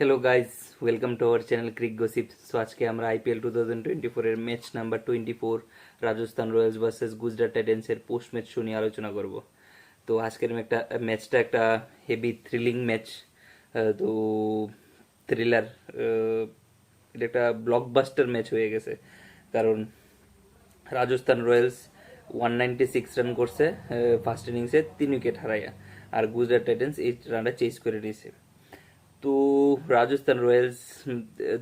Hello guys, welcome to our channel crick gossip. So আজকে আমরা IPL 2024 এর match number 24 Rajasthan Royals versus Gujarat টাইটান্সের post match show নিয়ে আলোচনা করব। তো আজকের ম্যাচটা একটা হেভি থ্রিলিং ম্যাচ। তো থ্রিলার, এটা একটা ব্লকবাস্টার ম্যাচ হয়ে গেছে। কারণ রাজস্থান রয়্যালস 196 রান করছে ফার্স্ট ইনিংসে 3 উইকেট হারাইয়া, আর গুজরাট টাইটান্স এই রানটা চেস করে নিয়েছে। তো রাজস্থান রয়্যালস,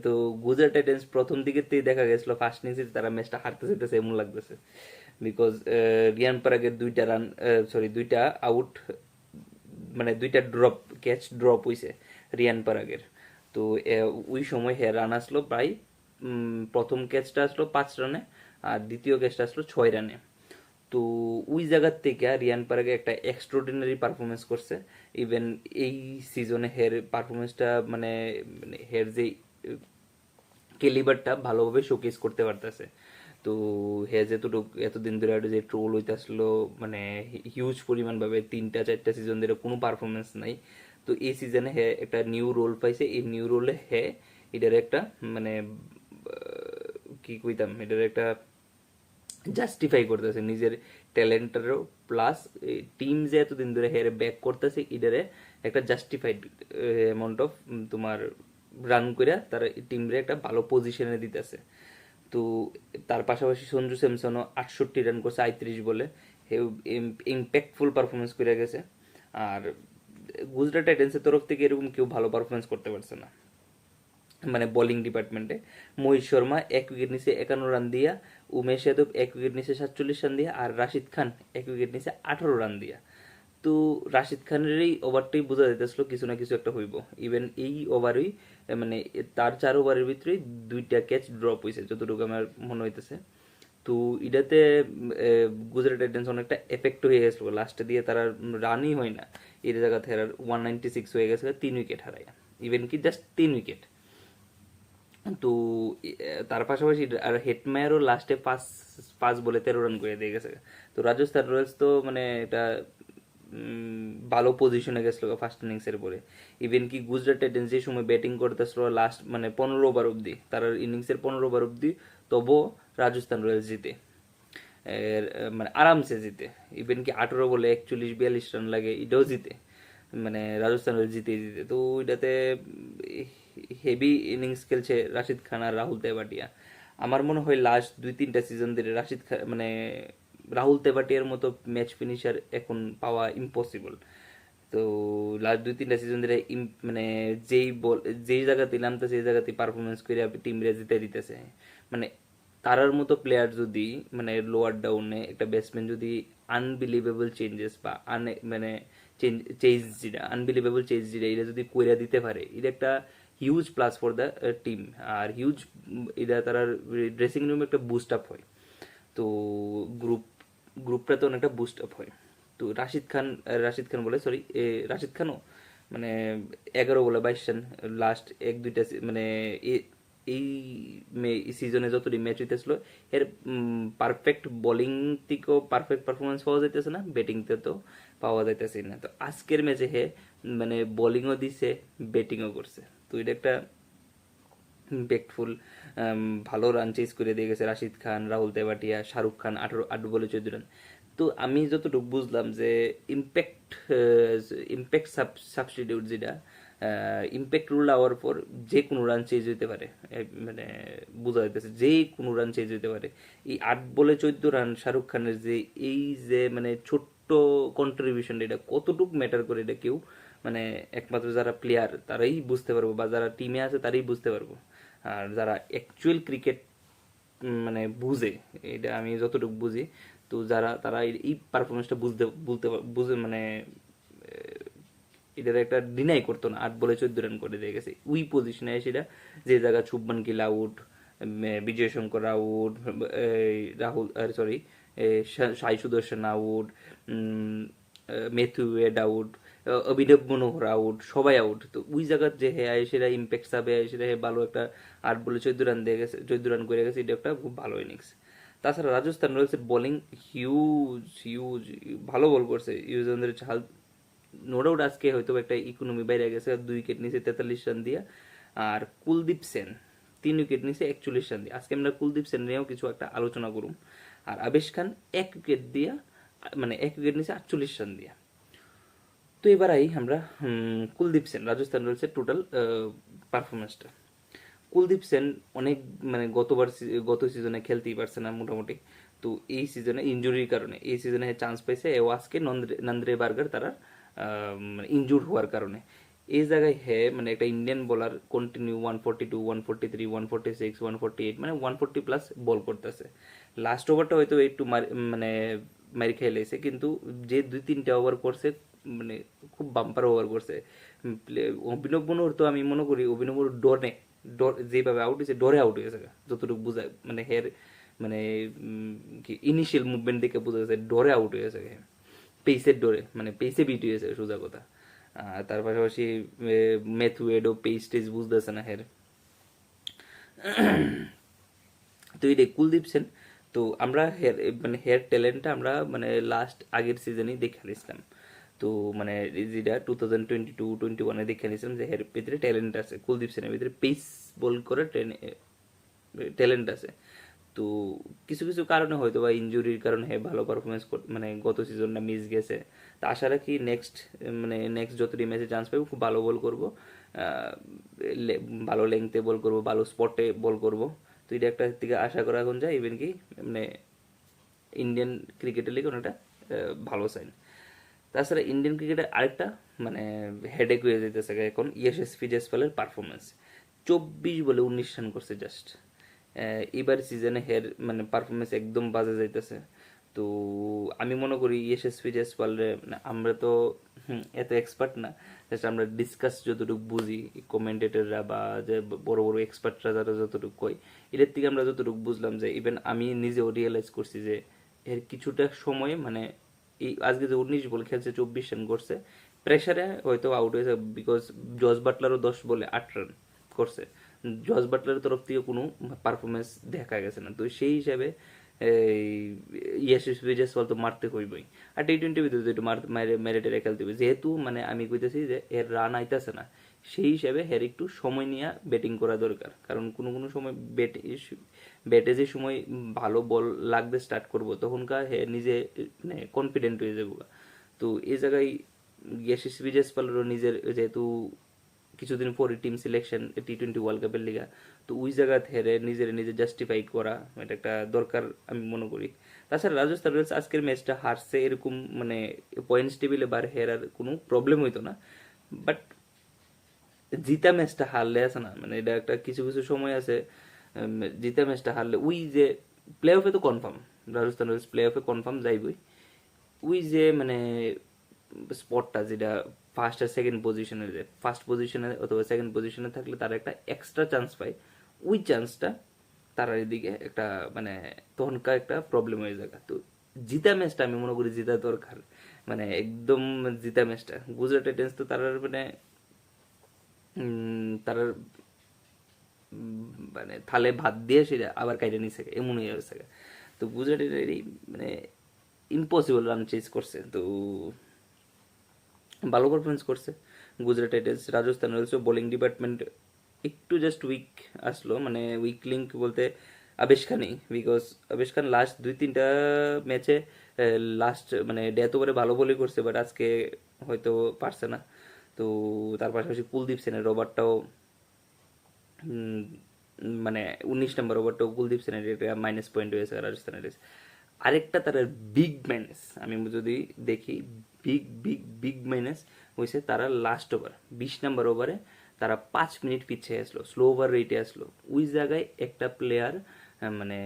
তো গুজরাট টাইটান্স প্রথম দিকেতেই দেখা গেছিল ফার্স্ট ইনিংসে তারা ম্যাচটা হারতে যেতেছে এমন লাগতেছে। বিকজ রিয়ান পরাগের দুইটা আউট, মানে দুইটা ক্যাচ ড্রপ হইছে রিয়ান পরাগের। তো ওই সময় রান আসলো প্রায়, প্রথম ক্যাচটা আসলো 5 রানে আর দ্বিতীয় ক্যাচটা আসলো 6 রানে। তো ওই জায়গার থেকে রিয়ান পারাগে একটা এক্সট্রাঅর্ডিনারি পারফরমেন্স করছে। ইভেন এই সিজনে হের পারফরমেন্সটা মানে হের যে ক্যালিবারটা ভালোভাবে শোকেস করতে পারতেছে। তো হে যেতটুকু এতদিন ধরে একটা যে ট্রোল হইতে আসলো, মানে হিউজ পরিমাণ ভাবে 3টা 4টা সিজন ধরে কোনো পারফরমেন্স নাই। তো এই সিজনে হে একটা নিউ রোল পাইছে। এই নিউ রোলে হে এটার একটা মানে কি কইতাম, এটার একটা জাস্টিফাই করতেছে নিজের ট্যালেন্টেরও, প্লাস টিম যে এতদিন ধরে হেরে ব্যাক করতেছে এটারে একটা জাস্টিফাইড অ্যামাউন্ট অফ তোমার রান করে তারা টিমরে একটা ভালো পজিশনে দিতেছে। তো তার পাশাপাশি সঞ্জু স্যামসনও 68 রান করছে 38 বলে। হে ইম্প্যাক্টফুল পারফরমেন্স করে গেছে। আর গুজরাট টাইটান্সের তরফ থেকে এরকম কেউ ভালো পারফরমেন্স করতে পারছে না, মানে বোলিং ডিপার্টমেন্টে। মহিত শর্মা 1 উইকেট নিচে 51 রান দিয়া, উমেশ যাদব 1 উইকেট নিচে 47 রান দিয়া, আর রাশিদ খান 1 উইকেট নিচে 18 রান দিয়া। তো রাশিদ খানের এই ওভারটাই বোঝা যাইতেছিল কিছু না কিছু একটা হইব। ইভেন এই ওভারই, মানে তার 4 ওভারের ভিতরেই 2টা ক্যাচ ড্রপ হয়েছে যতটুকু আমার মনে হইতেছে। তো এটাতে গুজরাট টাইটান্স অনেকটা এফেক্ট হয়ে গেছিল, লাস্টে দিয়ে তারা রানই হয় না। এর জায়গাতে 196 হয়ে গেছে 3 উইকেট হারায়, ইভেন কি জাস্ট 3 উইকেট। তো তার পাশাপাশি আর হেটমায়ারও লাস্টে পাঁচ পাঁচ বলে 13 রান করে দিয়ে গেছে। তো রাজস্থান রয়্যালস তো মানে এটা ভালো পজিশনে গেছিল ফার্স্ট ইনিংসের পরে। ইভেন কি গুজরাট টাইটান্স যে সময় ব্যাটিং করতেছিল লাস্ট মানে 15 ওভার অব্দি, তার ইনিংসের 15 ওভার অব্দি, তবুও রাজস্থান রয়্যালস জিতে। মানে আরামসে জিতে। ইভেন কি 18 বলে 41-42 রান লাগে, এটাও জিতে। মানে রাজস্থান রয়্যালস জিতে তো এটাতে হেভি ইনিংস খেলছে রাশিদ খান আর রাহুল তেভাটিয়া। আমার মনে হয় লাস্ট 2-3টা সিজন ধরে রাশিদ খান মানে রাহুল তেভাটিয়ার মতো ম্যাচ ফিনিশার এখন পাওয়া ইম্পসিবল। তো লাস্ট 2-3টা সিজন ধরে মানে যেই বল যেই জায়গাতে নামতেছে সেই জায়গাতে পারফরমেন্স করে টিম রে জিতে দিতেছে। মানে তারার মতো প্লেয়ার যদি, মানে লোয়ার ডাউনে একটা ব্যাটসম্যান যদি আনবিলিভেবল চেঞ্জেস বা মানে আনবিলিভেবল চেঞ্জ যেটা এটা যদি কইরা দিতে পারে, এটা একটা huge plus for the team. আর হিউজ এটা তারা ড্রেসিং রুমে একটা বুস্ট আপ হয়। তো গ্রুপ গ্রুপটাতে অনেকটা বুস্ট আপ হয়। তো রাশিদ খান বলে সরি, রাশিদ খানও মানে 11 বলে 22 রান লাস্ট 1-2টা মানে এই সিজনে যতটি ম্যাচ হইতেছিল এর পারফেক্ট বোলিং থেকেও পারফেক্ট পারফরমেন্স পাওয়া যাইতেছে না, ব্যাটিং তে তো পাওয়া যাইতেছে না। তো আজকের ম্যাচে মানে বোলিংও দিছে, ব্যাটিংও করছে। তো এটা একটা ইম্প্যাক্টফুল, ভালো রান চেস করে দিয়ে গেছে রাশিদ খান, রাহুল তেভাটিয়া, শাহরুখ খান 8 বলে 14 রান। তো আমি যতটুকু বুঝলাম যে ইম্প্যাক্ট ইম্প্যাক্ট সাবস্টিটিউট যেটা, ইম্প্যাক্ট রুল আওয়ার পর যে কোনো রান চেঞ্জ হইতে পারে। মানে বোঝা যাইতেছে যে কোনো রান চেঞ্জ হইতে পারে। এই 8 বলে 14 রান শাহরুখ খানের যে এই যে মানে ছোট্ট কন্ট্রিবিউশন, এটা কতটুকু ম্যাটার করে এটা কেউ মানে একমাত্র যারা প্লেয়ার তারাই বুঝতে পারবো, বা যারা টিমে আছে তারাই বুঝতে পারবো। আর যারা অ্যাকচুয়াল ক্রিকেট মানে বুঝে, এটা আমি যতটুকু বুঝি, তো যারা তারা এই পারফরমেন্সটা বুঝে মানে এটার একটা ডিনাই করতো না। 8 বলে 14 রান করে দিয়ে গেছে ওই পজিশনে সেটা, যে জায়গা শুভমান গিল আউট, বিজয় শঙ্কর আউট, রাহুল সরি সাই সুদর্শন আউট, মেথু ওয়েড আউট, অভিনব মনোহর আউট, সবাই আউট। তো ওই জায়গার যে হ্যাঁ সেটা ইম্প্যাক্ট সাবে সেটা ভালো একটা 8 বলে 14 রান দিয়ে গেছে, 14 রান করে গেছে, এটা একটা খুব ভালো ইনিংস। তাছাড়া রাজস্থান রয়্যালসের বোলিং হিউজ হিউজ ভালো বল করছে। ইউজেন্দ্র চাহাল নো ডাউট আজকে হয়তো একটা ইকোনমি বাইরে গেছে, 2 উইকেট নিচে 43 রান দিয়া। আর কুলদীপ সেন 3 উইকেট নিছে 41 রান দিয়ে। আজকে আমরা কুলদীপ সেন নিয়েও কিছু একটা আলোচনা করুম। আর আবেশ খান 1 উইকেট দিয়া, মানে 1 উইকেট নিছে 48 রান দিয়া। তো এবার আমরা কুলদীপ সেন, রাজস্থান রয়েলসের টোটাল পারফরমেন্সটা। কুলদীপ সেন অনেক, মানে গত সিজনে খেলতেই পারছে না মোটামুটি। তো এই সিজনে ইঞ্জুরির কারণে এই সিজনে চান্স পাইছে, ও আজকে নন্দ্রে বার্গার তারা ইনজুর হওয়ার কারণে এই জায়গায় মানে একটা ইন্ডিয়ান বোলার কন্টিনিউ 142, 143, 146, 148, মানে 140 প্লাস বল করতেছে। লাস্ট ওভারটা হয়তো একটু মানে মারি খেয়ে লেগেছে, কিন্তু যে 2-3টা ওভার করছে মানে খুব বাম্পার ওভার করছে। অভিনব মনোহর তো আমি মনে করি অভিনব মনোহর যেভাবে আউট হয়েছে ডরে আউট হয়েছে যতটুকু বোঝায়, মানে মানে কি ইনিশিয়াল মুভমেন্ট দেখে বোঝা যাচ্ছে ডরে আউট হয়েছে, পেসের ডরে, মানে পেসে বিট হয়েছে সোজা কথা। তার পাশাপাশি ম্যাথু এডও পেস টেস বুঝতেছে না তো এই কুলদীপ সেন, তো আমরা মানে ট্যালেন্টটা আমরা মানে লাস্ট আগের সিজনেই দেখে নিয়েছিলাম। তো মানে যেটা 2022-21 দেখে নিয়েছিলাম যে ভিতরে ট্যালেন্ট আছে, কুলদীপ সেনের ভিতরে পেস বল করে ট্যালেন্ট আছে। তো কিছু কিছু কারণে হয়তো বা ইনজুরির কারণে ভালো পারফরমেন্স মানে গত সিজনটা মিস গেছে। তা আশা রাখি নেক্সট যতটি ম্যাচে চান্স পাবো খুব ভালো বল করবো, ভালো লেংথে বল করবো, ভালো স্পটে বল করবো। তো এটা একটা থেকে আশা করা এখন যায়, ইভেন কি মানে ইন্ডিয়ান ক্রিকেটের লিগে অনেকটা ভালো সাইন। তাছাড়া ইন্ডিয়ান ক্রিকেটের আরেকটা মানে হেডেক হয়ে যেতেছে এখন ইয়শস্বী জয়সওয়ালের পারফরমেন্স। 24 বলে 19 রান করছে জাস্ট। এবার সিজনে মানে পারফরমেন্স একদম বাজে যাইতেছে। তো আমি মনে করি ইয়শস্বী জয়সওয়ালের, মানে আমরা তো এত এক্সপার্ট না, জাস্ট আমরা ডিসকাস যতটুকু বুঝি, কমেন্টেটররা বা যে বড় বড় এক্সপার্টরা যারা যতটুকু কয়, এটার থেকে আমরা যতটুকু বুঝলাম যে ইভেন আমি নিজেও রিয়েলাইজ করছি যে কিছুটা সময় মানে এই আজকে যে 19 বল খেলছে 24 রান করছে, প্রেসারে হয়তো আউট হয়েছে, বিকজ জস বাটলারও 10 বলে 8 রান করছে। জস বাটলারের তরফ থেকে কোনো পারফরমেন্স দেখা গেছে না। তো সেই হিসাবে ইয়াশিস জয়সওয়াল তো মারতে হইবই। আর টি-20 ভিতরে তো একটু মেরে টেরে খেলতে হবে, যেহেতু মানে আমি কইতেছি যে এর রান আইতাছে না, সেই হিসাবে একটু সময় নিয়ে ব্যাটিং করা দরকার। কারণ কোনো কোনো সময় ব্যাটে যে সময় ভালো বল লাগতে স্টার্ট করবো তখনকার নিজে মানে কনফিডেন্ট হয়ে যাবো। তো এই জায়গায় ইয়াশিস জয়সওয়ালেরও নিজের, যেহেতু কিছুদিন পরে টিম সিলেকশন টি-20 ওয়ার্ল্ড কাপের লিগা, তো ওই জায়গা থেকে নিজে জাস্টিফাই করা এটা একটা দরকার আমি মনে করি। তাছাড়া রাজস্থান রয়্যালস আজকের ম্যাচটা হারছে, এরকম মানে পয়েন্টস টেবিলে বার হেরার কোনো প্রবলেম হইতো না, বাট জিতা ম্যাচটা হারলে আছে না, মানে এটা একটা কিছু কিছু সময় আছে জিতা ম্যাচটা হারলে ওই যে প্লে অফে তো কনফার্ম, রাজস্থান রয়্যালস প্লে অফে কনফার্ম যাইবই। ওই যে মানে স্পটটা যেটা ফার্স্ট আর সেকেন্ড পজিশনে, যে ফার্স্ট পজিশনে অথবা সেকেন্ড পজিশনে থাকলে তারা একটা এক্সট্রা চান্স পায়, ওই চান্সটা তারা এদিকে একটা মানে তখনকার একটা প্রবলেম হয়ে যায়। তো জিতা ম্যাচটা আমি মনে করি জিতা দরকার, মানে একদম জিতা ম্যাচটা। গুজরাট টাইটান্স তো তারা মানে তারা মানে থালে ভাত দিয়ে সেটা আবার কাইটে নিছে এমন হয়ে গেছে। তো গুজরাটের মানে ইম্পসিবল রান চেজ করছে, তো ভালো পারফরমেন্স করছে গুজরাট টাইটান্স। রাজস্থান রয়্যালসও বোলিং ডিপার্টমেন্ট একটু জাস্ট উইক আসলো, মানে উইক লিঙ্ক বলতে আবেশ খানই, বিকজ আবেশ খান লাস্ট 2-3টা ম্যাচে লাস্ট মানে ডেথ ওভারে ভালো বলই করছে, বাট আজকে হয়তো পারছে না। তো তার পাশাপাশি কুলদীপ সেনের ওভারটাও মানে 19 নম্বর ওভারটাও কুলদীপ সেনের একটা মাইনাস পয়েন্ট হয়েছে রাজস্থান রয়্যালস। আরেকটা তারা বিগ মাইনাস আমি যদি দেখি, বিগ মাইনাস হয়েছে তারা লাস্ট ওভার 20 নম্বর ওভারে তারা 5 মিনিট পিছিয়ে আসলো, স্লো ওভার রেটে আসলো। ওই জায়গায় একটা প্লেয়ার মানে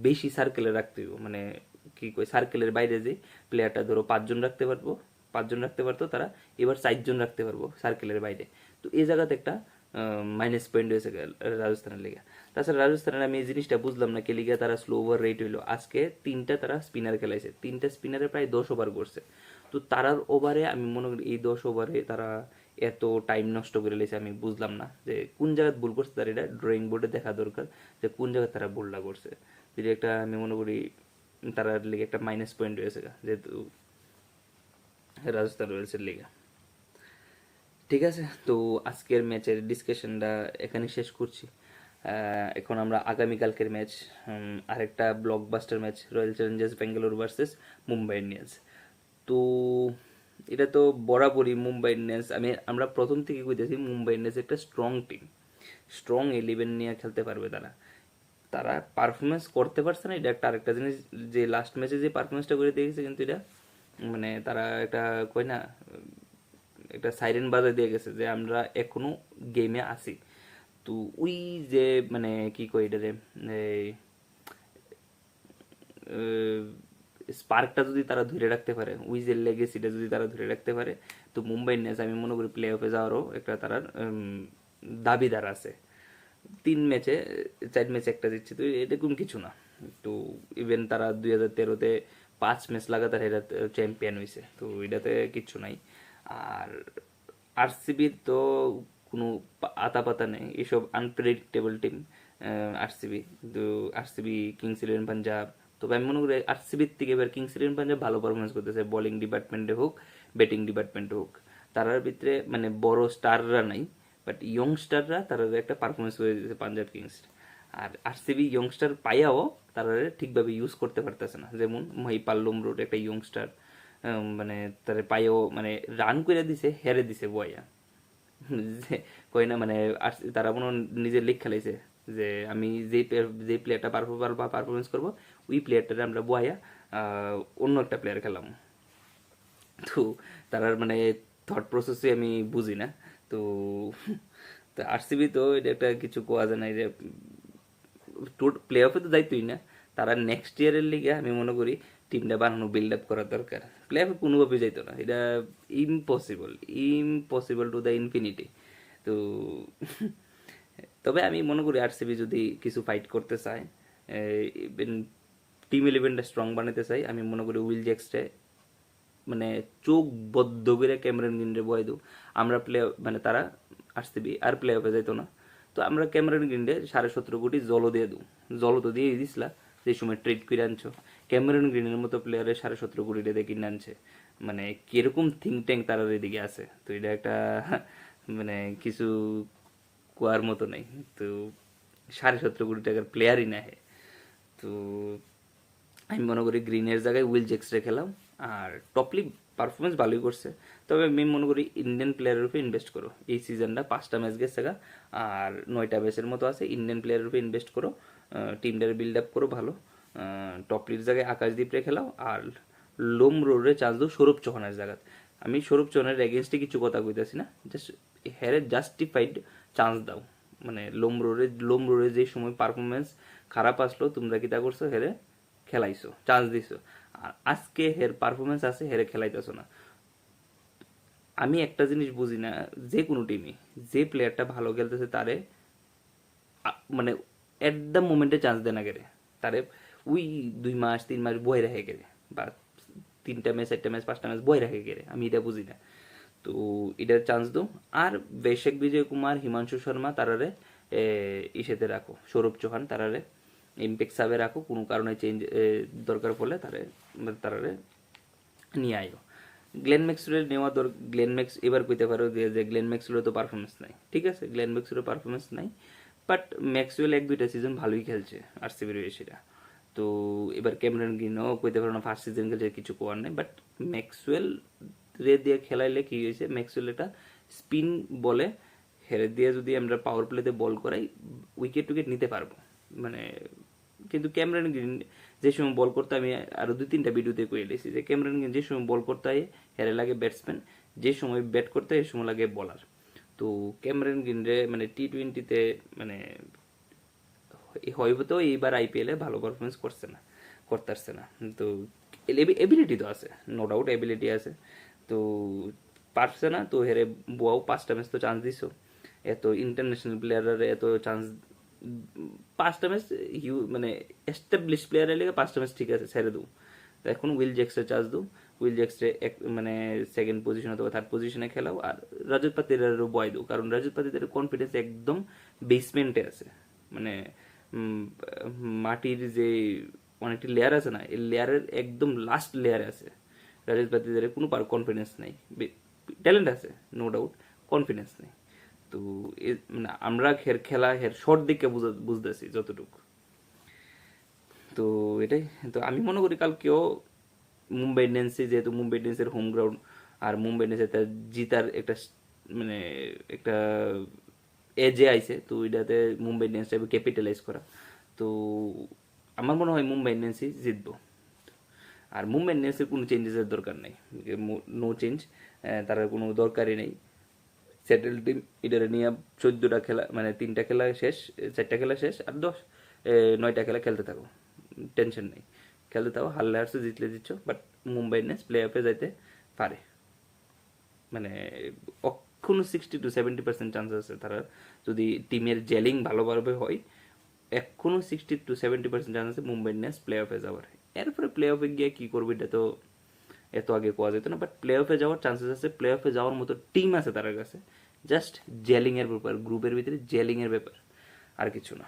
বেশি সার্কেলে রাখতে হবে, মানে কি কই সার্কেলের বাইরে যে প্লেয়ারটা ধরো 5জন রাখতে পারতো তারা এবার 4জন রাখতে পারবো সার্কেলের বাইরে। তো এই জায়গাতে একটা মাইনাস পয়েন্ট হয়েছে রাজস্থানের লিগে। তাছাড়া রাজস্থানের আমি এই জিনিসটা বুঝলাম না কে লিগে তারা স্লো ওভার রেট হইলো। আজকে 3টা তারা স্পিনার খেলাইছে, 3টা স্পিনারে প্রায় 10 ওভার করছে। তো তারার ওভারে আমি মনে করি এই 10 ওভারে তারা এত টাইম নষ্ট করে লেছে, আমি বুঝলাম না যে কোন জায়গায় ভুল করছে। তার এটা ড্রয়িং বোর্ডে দেখা দরকার যে কোন জায়গায় তারা ভুলটা করছে। যদি একটা আমি মনে করি তারা লিগে একটা মাইনাস পয়েন্ট হয়েছে যেহেতু রাজস্থান রয়্যালসের লিগে। ঠিক আছে, তো আজকের ম্যাচের ডিসকাশনটা এখানে শেষ করছি। এখন আমরা আগামীকালকের ম্যাচ, আরেকটা blockbuster match, royal Challengers Bangalore versus Mumbai Indians. তো এটা তো বরাবরই মুম্বাই ইন্ডিয়ান্স, আমরা প্রথম থেকে কইতেছি মুম্বাই ইন্ডিয়ান্স একটা স্ট্রং টিম, স্ট্রং 11 নিয়ে খেলতে পারবে তারা। তারা পারফরমেন্স করতে পারছে না, এটা একটা আরেকটা জিনিস, যে লাস্ট ম্যাচে যে পারফরমেন্সটা করে দেখেছে, কিন্তু এটা মানে তারা একটা কই না, একটা সাইরেন বাজায় দিয়ে গেছে যে আমরা এখনো গেমে আছি। তো ওই যে মানে কি কই এটারে, স্পার্কটা যদি তারা ধরে রাখতে পারে, ওই যে লেগেসিটা যদি তারা ধরে রাখতে পারে, তো মুম্বাই ইন্ডিয়ান্স আমি মনে করি প্লে অফে যাওয়ারও একটা তার দাবিদার আছে। 3 ম্যাচে 4 ম্যাচে একটা জিতছে, তো এরকম কিছু না। তো ইভেন তারা 2013-তে 5 ম্যাচ লাগাতার এরা চ্যাম্পিয়ন হয়েছে, তো এটাতে কিচ্ছু নাই। আর আরসিবির তো কোনো আতা পাতা নেই, এসব আনপ্রেডিক্টেবল টিম আরসিবি। তো আরসিবি, কিংস ইলেভেন পাঞ্জাব, তবে আমি মনে করি আরসিবির থেকে এবার কিংস ইলেভেন পাঞ্জাব ভালো পারফরমেন্স করতেছে, বোলিং ডিপার্টমেন্টে হোক, ব্যাটিং ডিপার্টমেন্টে হোক। তারার ভিতরে মানে বড় স্টাররা নাই, বাট ইয়ংস্টাররা তারা একটা পারফরমেন্স করে দিয়েছে পাঞ্জাব কিংস। আর আরসিবি ইয়ংস্টার পাইয়াও তারা ঠিকভাবে ইউজ করতে পারতেছে না, যেমন মহিপাল লোমরোড একটা ইয়ংস্টার, মানে তার পায়েও মানে রান করে দিছে, হেরে দিছে বয়া। যে কই না মানে তারা মনে হয় নিজের লিগ খেলাইছে, যে আমি যে প্লেয়ারটা পারফরমেন্স করবো, ওই প্লেয়ারটারে আমরা বয়া অন্য একটা প্লেয়ার খেলাম। তো তারার মানে থট প্রসেসই আমি বুঝি না। তো তো আরসিবি তো এটা একটা কিছু কোয়া যায় না, যে প্লে অফে তো যাইতই না, তারা নেক্সট ইয়ারের লিগে আমি মনে করি টিমটা বানানো, বিল্ড আপ করা দরকার। প্লে অফে কোনোভাবে যাইতো না, এটা impossible, impossible to the infinity. তো তবে আমি মনে করি আরসিবি যদি কিছু ফাইট করতে চায়, টিম ইলেভেনটা স্ট্রং বানাতে চাই, আমি মনে করি উইল জ্যাক্সটা মানে চোখ বদ্ধ করে ক্যামেরন গ্রিনরে বয় দেব। আমরা প্লে মানে তারা আরসিবি আর প্লে অফে যাইতো না, তো আমরা ক্যামেরন গ্রিনরে 17.5 কোটি জল দিয়ে দেবো। জল তো দিয়ে দিছিলা যে সময় ট্রেড করে আনছো, ক্যামেরন গ্রিনের মতো প্লেয়ারের 17.5 কোটি টাকা কিনে আনছে, মানে কিরকম থিঙ্ক ট্যাঙ্ক তার এদিকে আছে। তো এটা একটা মানে কিছু কোয়ার মতো নেই। তো 17.5 কোটি টাকার প্লেয়ারই না হে। তো আমি মনে করি গ্রিনের জায়গায় উইল জেক্সরে খেলাম। আর টপলি পারফরমেন্স ভালোই করছে, তবে আমি মনে করি ইন্ডিয়ান প্লেয়ারের উপরে ইনভেস্ট করো। এই সিজনটা 5টা ম্যাচ গেছে গা, আর 9টা ম্যাচের মতো আছে, ইন্ডিয়ান প্লেয়ারের উপরে ইনভেস্ট করো, টিমটারে বিল্ড আপ করো ভালো। টপলির জায়গায় আকাশদ্বীপরে খেলাও, আর লোম রোডে চান্স দো সৌরভ চৌহানের জায়গায়। আমি সৌরভ চৌহানের এগেনস্টে কিছু কথা কইতেছি না, জাস্ট হ্যারে জাস্টিফাইড চান্স দাও। মানে লোম রোডে যে সময় পারফরমেন্স খারাপ আসলো, তোমরা কি তা করছো, হেরে খেলাইছো, চান্স দিছো। আর আজকে হের পারফরমেন্স আছে, হেরে খেলাইতেছো না। আমি একটা জিনিস বুঝি না, যে কোনো টিমে যে প্লেয়ারটা ভালো খেলতেছে তারে মানে এট দ্য মোমেন্টে চান্স দেয় না গেলে, তারে ওই 2 মাস 3 মাস বই রাখে গেলে, বা 3টা ম্যাচ 4টা ম্যাচ 5টা ম্যাচ বই রাখে গেলে, আমি এটা বুঝি না। তো এটার চান্স দো। আর বেশেক বিজয় কুমার, হিমাংশু শর্মা তারারে ইসেতে রাখো, সৌরভ চৌহান তারারে ইম্প্যাক্ট সাবে রাখো, কোনো কারণে চেঞ্জ দরকার পড়লে তারারে নিয়ে আয়ো। গ্লেন ম্যাক্সওয়েলের নেওয়া গ্লেন ম্যাক্স এবার কইতে পারো যে গ্লেন ম্যাক্সওয়েলের তো পারফরমেন্স নাই, ঠিক আছে, গ্লেন ম্যাক্সওয়েলের পারফরমেন্স নাই, বাট ম্যাক্সওয়েল 1-2টা সিজন ভালোই খেলছে আরসিবির এসেরা। তো এবার ক্যামেরন গ্রিনও কইতে পারো না ফার্স্ট সিজন খেলছে, কিছু কোয়ার নেই, বাট ম্যাক্সওয়েল রে দিয়ে খেলাইলে কি হয়েছে, ম্যাক্সওয়েল এটা স্পিন বলে হেরে দিয়ে যদি আমরা পাওয়ার প্লেতে বল করাই, উইকেট টুইকেট নিতে পারবো মানে। কিন্তু ক্যামেরন গ্রিন যে সময় বল করতে, আমি আরো 2-3টা ভিডিওতে কয়ে এসেছি যে ক্যামেরন গ্রিন যে সময় বল করতে হয় হেরে লাগে ব্যাটসম্যান, যে সময় ব্যাট করতে হয় সে সময় লাগে বলার। তো ক্যামেরন গ্রিনরে মানে টি-20-তে মানে হয়তো এইবার আইপিএলে ভালো পারফরমেন্স করছে না, করতে পারছে না। তো এবিলিটি তো আছে, নো ডাউট এবিলিটি আছে, তো পারছে না। তো হেরে বুয়াও 5টা ম্যাচ তো চান্স দিছো, এত ইন্টারন্যাশনাল প্লেয়ারের এত চান্স, 5টা ম্যাচ মানে এস্টাবলিশ প্লেয়ারের লেগে 5টা ম্যাচ ঠিক আছে, ছেড়ে দেবো। তো এখন উইল জ্যাক্সের চান্স দো, উইল জ্যাক্সে এক মানে সেকেন্ড পজিশন অথবা থার্ড পজিশনে খেলাও, আর রাজত পাতিদারেরও বয় দো, কারণ রাজত পাতিদারের কনফিডেন্স একদম বেসমেন্টে আছে। মানে মাটির যে অনেকটি লেয়ার আছে না, এই লেয়ারের একদম লাস্ট লেয়ারে আছে রাজত পাতিদারের, কোনো কনফিডেন্স নাই। ট্যালেন্ট আছে নো ডাউট, কনফিডেন্স নেই। তো মানে আমরা খেলা শর্ট দিকে বুঝতেছি যতটুকু। তো এটাই। তো আমি মনে করি কালকেও মুম্বাই ইন্ডিয়ান্সে, যেহেতু মুম্বাই ইন্ডিয়ান্সের হোম গ্রাউন্ড, আর মুম্বাই ইন্ডিয়ান্সের তার জিতার একটা মানে একটা এজে আইছে, তো এটাতে মুম্বাই ইন্ডিয়ান্স চাইবে ক্যাপিটালাইজ করা। তো আমার মনে হয় মুম্বাই ইন্ডিয়ান্সই জিতবো। আর মুম্বাই ইন্ডিয়ান্সের কোনো চেঞ্জেসের দরকার নেই, নো চেঞ্জ, তার কোনো দরকারই নেই। সেটেল টিম, এটারে নিয়ে 14টা খেলা, মানে 3টা খেলা শেষ, 4টা খেলা শেষ, আর 9টা খেলা খেলতে থাকো, টেনশন নেই, খেলতে থাকো, হারলে হারছো, জিতলে জিতছ, বাট মুম্বাই ইন্ডিয়ান্স প্লে অফে যাইতে পারে। মানে এখনো 60-70% চান্স আছে, তারা যদি টিমের জেলিং ভালোভাবে হয়, এখনো 60-70% চান্স আছে মুম্বাই ইন্ডিয়ান্স প্লে অফে যাওয়ার। এরপরে প্লে অফে গিয়ে কী করবে এটা তো এত আগে কোয়া যেত না, বাট প্লে অফে যাওয়ার চান্সেস আছে, প্লে অফে যাওয়ার মতো টিম আছে তার কাছে। জাস্ট জেলিংয়ের ব্যাপার, গ্রুপের ভিতরে জেলিংয়ের ব্যাপার, আর কিছু না।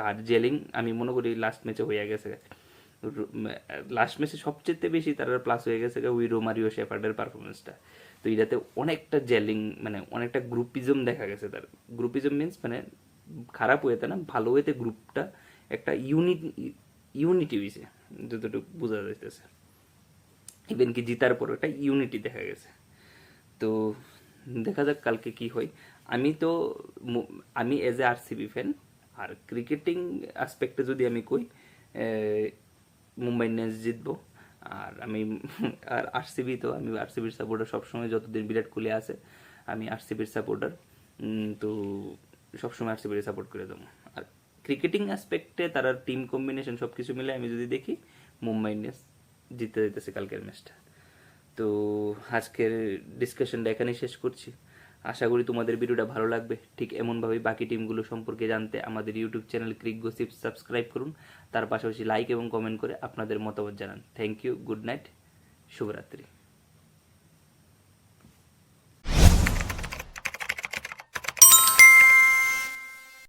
আর জেলিং আমি মনে করি লাস্ট ম্যাচে হয়ে গেছে। লাস্ট ম্যাচে সবচেয়ে বেশি তারা প্লাস হয়ে গেছে ওই রোমারিও শেফার্ডের পারফরমেন্সটা। তো এটাতে অনেকটা জেলিং, মানে অনেকটা গ্রুপিজম দেখা গেছে তার। গ্রুপিজম মিনস মানে খারাপ হয়েতে না, ভালো হয়েতে গ্রুপটা একটা ইউনিটি হয়েছে, যতটুকু বোঝা যাইতেছে। ইভেন কি জিতার পর একটা ইউনিটি দেখা গেছে। তো দেখা যাক কালকে কি হয়। আমি এজ এ আরসিবি ফ্যান, আর ক্রিকেটিং অ্যাসপেক্টে যদি আমি কই, মুম্বাই ইন্ডিয়ান্স জিতবো। আর আরসিবি, তো আমি আরসিবির সাপোর্টার সবসময়, যতদিন বিরাট কোহলি আছে আমি আরসিবির সাপোর্টার। তো সবসময় আরসিবির সাপোর্ট করে দেবো। আর ক্রিকেটিং অ্যাসপেক্টে তারা টিম কম্বিনেশন সব কিছু মিলে আমি যদি দেখি, মুম্বাই ইন্ডিয়ান্স জিতে যেতেছে কালকের ম্যাচটা। তো আজকের ডিসকাশনটা এখানেই শেষ করছি। আশা করি তোমাদের ভিডিওটা ভালো লাগবে। ঠিক এমনভাবেই বাকি টিমগুলো সম্পর্কে জানতে আমাদের YouTube channel crick gossip subscribe করুন। তার পাশাপাশি লাইক এবং কমেন্ট করে আপনাদের মতামত জানান। থ্যাংক ইউ, গুড নাইট, শুভরাত্রি।